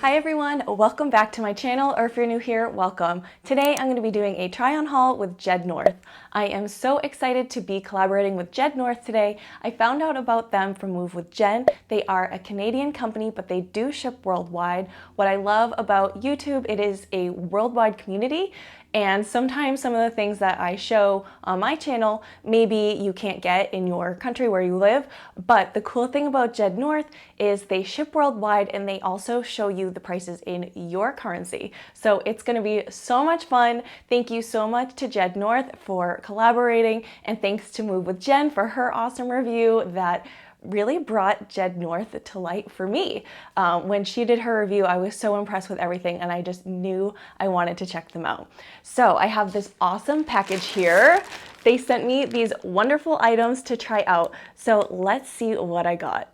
Hi everyone, welcome back to my channel, or if you're new here, welcome. Today I'm going to be doing a try-on haul with JedNorth. I am so excited to be collaborating with JedNorth today. I found out about them from Move with Jen. They are a Canadian company, but they do ship worldwide. What I love about YouTube, it is a worldwide community, and sometimes some of the things that I show on my channel, maybe you can't get in your country where you live, but the cool thing about JedNorth is they ship worldwide and they also show you the prices in your currency. So it's gonna be so much fun. Thank you so much to JedNorth for collaborating, and thanks to Move with Jen for her awesome review that really brought JedNorth to light for me. When she did her review, I was so impressed with everything and I just knew I wanted to check them out. So I have this awesome package here. They sent me these wonderful items to try out. So let's see what I got.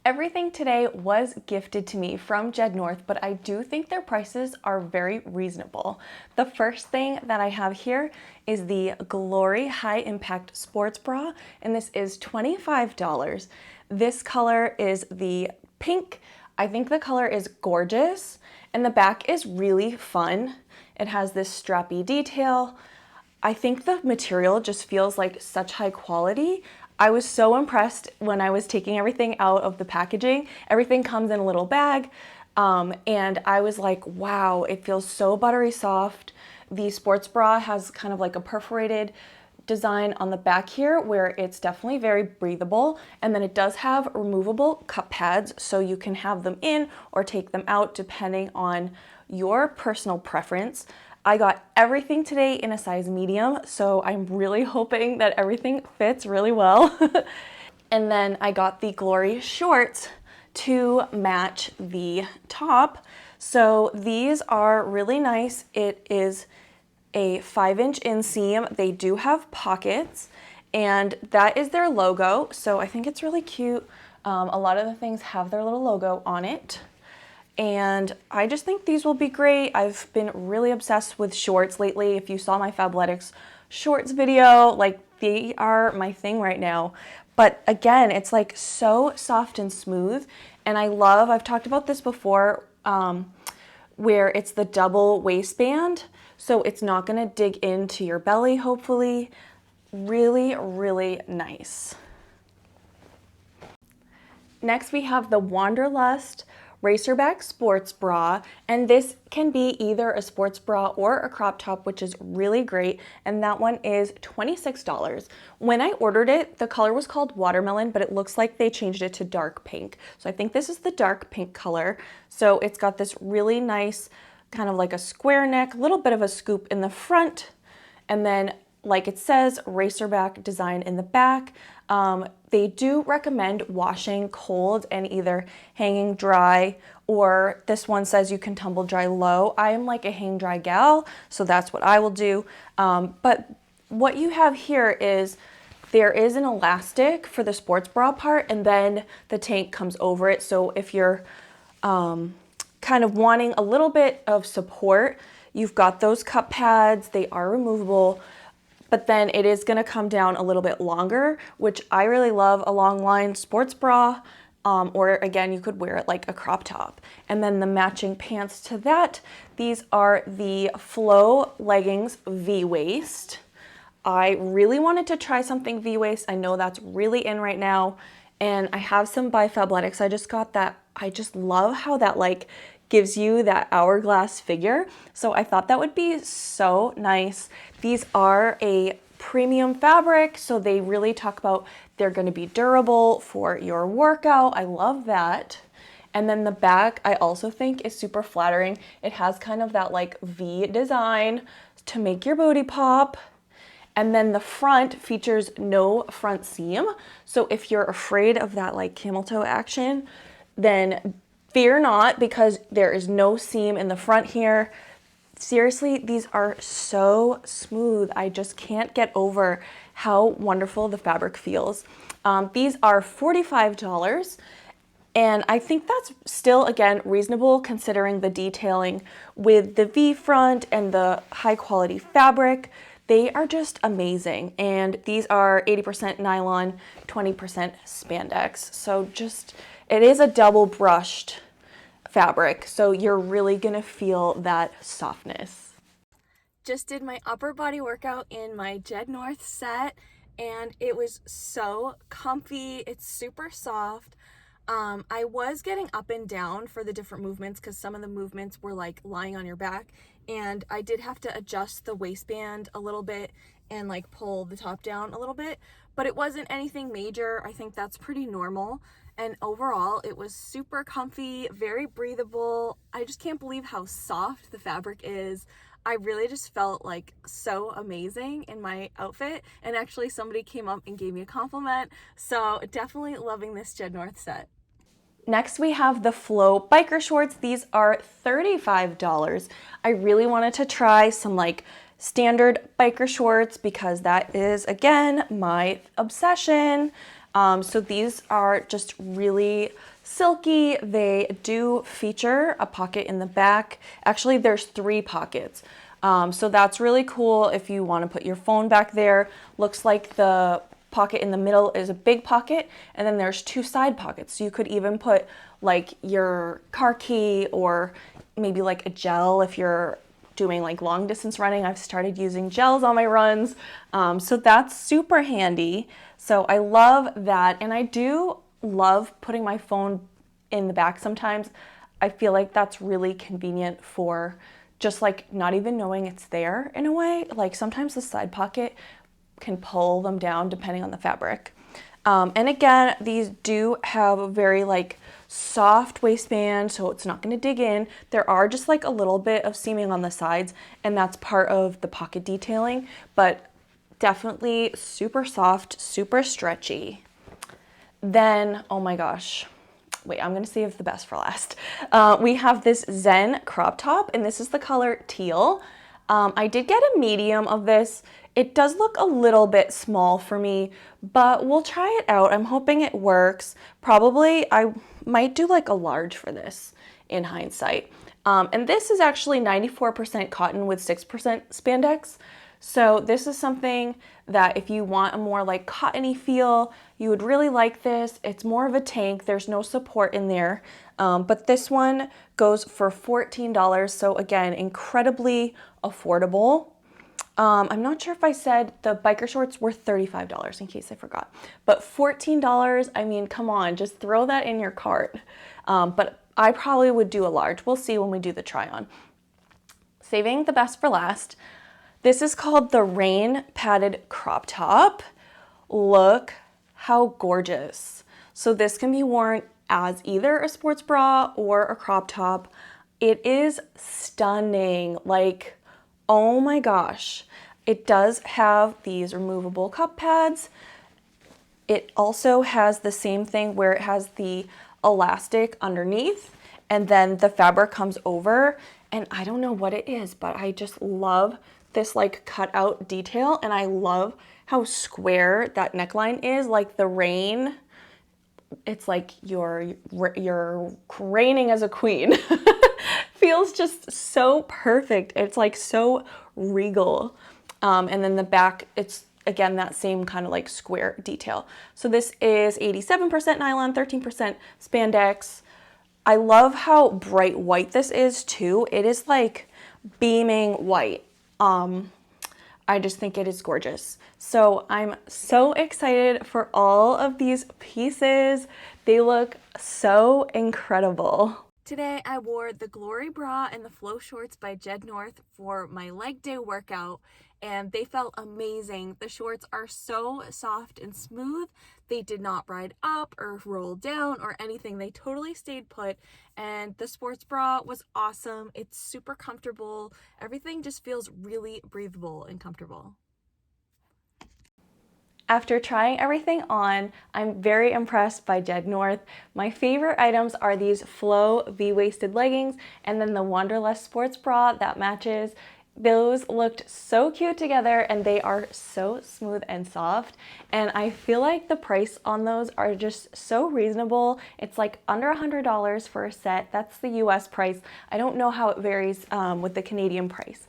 Everything today was gifted to me from JedNorth, but I do think their prices are very reasonable. The first thing that I have here is the Glory High Impact Sports Bra, and this is $25. This color is the pink. I think the color is gorgeous, and the back is really fun. It has this strappy detail. I think the material just feels like such high quality. I was so impressed when I was taking everything out of the packaging. Everything comes in a little bag, and I was like, wow, it feels so buttery soft. The sports bra has kind of like a perforated design on the back here where it's definitely very breathable, and then it does have removable cup pads so you can have them in or take them out depending on your personal preference. I got everything today in a size medium, so I'm really hoping that everything fits really well. And then I got the Glory shorts to match the top. So these are really nice. It is a 5-inch inseam. They do have pockets, and that is their logo. So I think it's really cute. A lot of the things have their little logo on it. And I just think these will be great. I've been really obsessed with shorts lately. If you saw my Fabletics shorts video, like they are my thing right now. But again, it's like so soft and smooth. And I love, I've talked about this before, where it's the double waistband. So it's not gonna dig into your belly, hopefully. Really, really nice. Next, we have the Wanderlust Racerback Sports Bra, and this can be either a sports bra or a crop top, which is really great, and that one is $26. When I ordered it, the color was called Watermelon, but it looks like they changed it to dark pink. So I think this is the dark pink color. So it's got this really nice kind of like a square neck, a little bit of a scoop in the front, and then like it says, racerback design in the back. They do recommend washing cold and either hanging dry, or this one says you can tumble dry low. I am like a hang dry gal, so that's what I will do. But what you have here is there is an elastic for the sports bra part, and then the tank comes over it. So if you're kind of wanting a little bit of support, you've got those cup pads. They are removable, but then it is gonna come down a little bit longer, which I really love a long line sports bra, or again, you could wear it like a crop top. And then the matching pants to that, these are the Flow Leggings V-Waist. I really wanted to try something V-Waist. I know that's really in right now, and I have some by Fabletics. I just got that. I just love how that like gives you that hourglass figure. So I thought that would be so nice. These are a premium fabric, so they really talk about they're gonna be durable for your workout. I love that. And then the back, I also think is super flattering. It has kind of that like V design to make your booty pop. And then the front features no front seam. So if you're afraid of that like camel toe action, then fear not, because there is no seam in the front here. Seriously, these are so smooth. I just can't get over how wonderful the fabric feels. These are $45, and I think that's still, again, reasonable considering the detailing with the V front and the high quality fabric. They are just amazing, and these are 80% nylon, 20% spandex. So just, it is a double brushed fabric, so you're really gonna feel that softness. Just did my upper body workout in my JedNorth set, and it was so comfy. It's super soft. I was getting up and down for the different movements because some of the movements were like lying on your back, and I did have to adjust the waistband a little bit and like pull the top down a little bit, but it wasn't anything major. I think that's pretty normal. And overall, it was super comfy, very breathable. I just can't believe how soft the fabric is. I really just felt like so amazing in my outfit, and actually somebody came up and gave me a compliment, so definitely loving this JedNorth set. Next we have the Flow biker shorts. These are $35. I really wanted to try some like standard biker shorts because that is, again, my obsession. So these are just really silky. They do feature a pocket in the back. Actually, there's 3 pockets. So that's really cool if you want to put your phone back there. Looks like the pocket in the middle is a big pocket, and then there's 2 side pockets. So you could even put like your car key or maybe like a gel if you're doing like long distance running. I've started using gels on my runs. So that's super handy. So I love that. And I do love putting my phone in the back sometimes. I feel like that's really convenient for just like not even knowing it's there in a way. Like sometimes the side pocket can pull them down depending on the fabric. And again, these do have a very like soft waistband, so it's not going to dig in. There are just like a little bit of seaming on the sides, and that's part of the pocket detailing, but definitely super soft, super stretchy. Then, oh my gosh, wait, I'm gonna save the best for last. We have this Zen crop top, and this is the color teal. I did get a medium of this. It does look a little bit small for me, but we'll try it out. I'm hoping it works. Probably I might do like a large for this in hindsight. And this is actually 94% cotton with 6% spandex. So this is something that if you want a more like cottony feel, you would really like this. It's more of a tank. There's no support in there. But this one goes for $14. So again, incredibly affordable. I'm not sure if I said the biker shorts were $35 in case I forgot, but $14, I mean, come on, just throw that in your cart. But I probably would do a large. We'll see when we do the try on. Saving the best for last. This is called the Rain Padded Crop Top. Look how gorgeous. So this can be worn as either a sports bra or a crop top. It is stunning. Like, oh my gosh. It does have these removable cup pads. It also has the same thing where it has the elastic underneath and then the fabric comes over. And I don't know what it is, but I just love this like cutout detail, and I love how square that neckline is. Like the rain, it's like you're reigning as a queen. Feels just so perfect. It's like so regal. And then the back, it's again that same kind of like square detail. So this is 87% nylon, 13% spandex. I love how bright white this is too. It is like beaming white. I just think it is gorgeous. So I'm so excited for all of these pieces. They look so incredible. Today I wore the Glory Bra and the Flow Shorts by JedNorth for my leg day workout, and they felt amazing. The shorts are so soft and smooth. They did not ride up or roll down or anything. They totally stayed put, and the sports bra was awesome. It's super comfortable. Everything just feels really breathable and comfortable. After trying everything on, I'm very impressed by JedNorth. My favorite items are these Flow V-waisted leggings and then the Wanderlust sports bra that matches. Those looked so cute together, and they are so smooth and soft, and I feel like the price on those are just so reasonable. It's like under $100 for a set. That's the US price. I don't know how it varies with the Canadian price.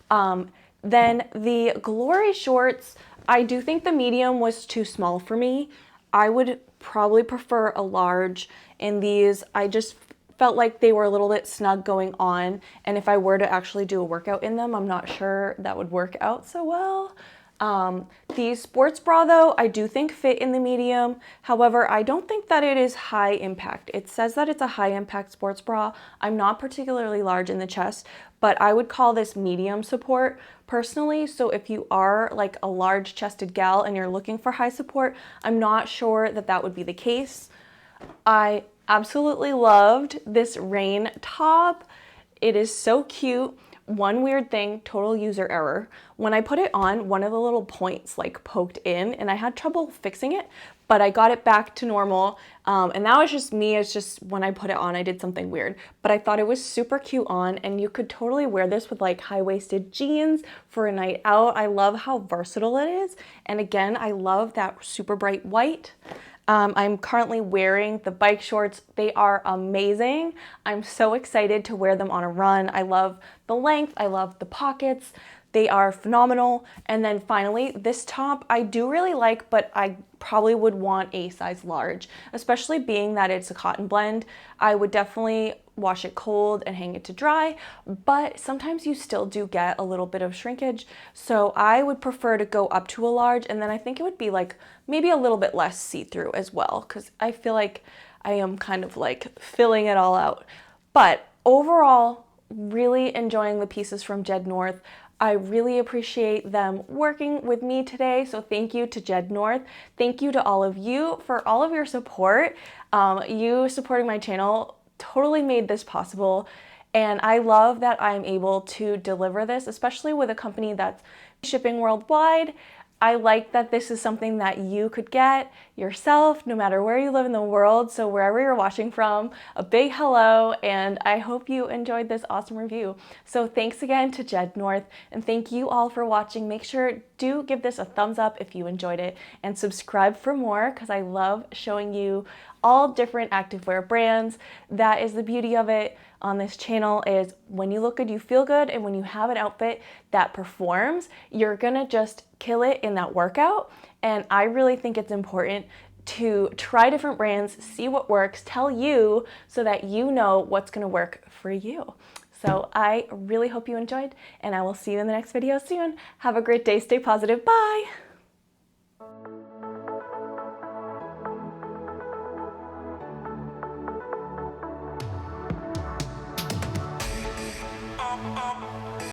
Then the Glory shorts, I do think the medium was too small for me. I would probably prefer a large in these. I just felt like they were a little bit snug going on, and if I were to actually do a workout in them, I'm not sure that would work out so well. The sports bra though, I do think fit in the medium. However, I don't think that it is high impact. It says that it's a high impact sports bra. I'm not particularly large in the chest, but I would call this medium support personally. So if you are like a large chested gal and you're looking for high support, I'm not sure that that would be the case. I absolutely loved this rain top. It is so cute. One weird thing, total user error. When I put it on, one of the little points like poked in and I had trouble fixing it, but I got it back to normal. And that was just me. It's just when I put it on, I did something weird, but I thought it was super cute on, and you could totally wear this with like high-waisted jeans for a night out. I love how versatile it is. And again, I love that super bright white. I'm currently wearing the bike shorts. They are amazing. I'm so excited to wear them on a run. I love the length. I love the pockets. They are phenomenal. And then finally, this top I do really like, but I probably would want a size large, especially being that it's a cotton blend. I would definitely wash it cold and hang it to dry, but sometimes you still do get a little bit of shrinkage. So I would prefer to go up to a large, and then I think it would be like maybe a little bit less see-through as well, because I feel like I am kind of like filling it all out. But overall, really enjoying the pieces from JedNorth. I really appreciate them working with me today, so thank you to JedNorth. Thank you to all of you for all of your support. You supporting my channel totally made this possible, and I love that I'm able to deliver this, especially with a company that's shipping worldwide. I like that this is something that you could get yourself no matter where you live in the world. So wherever you're watching from, a big hello, and I hope you enjoyed this awesome review. So thanks again to JedNorth, and thank you all for watching. Make sure do give this a thumbs up if you enjoyed it, and subscribe for more, because I love showing you all different activewear brands. That is the beauty of it on this channel, is when you look good, you feel good, and when you have an outfit that performs, you're gonna just kill it in that workout. And I really think it's important to try different brands, see what works, tell you, so that you know what's gonna work for you. So I really hope you enjoyed, and I will see you in the next video soon. Have a great day, stay positive, bye!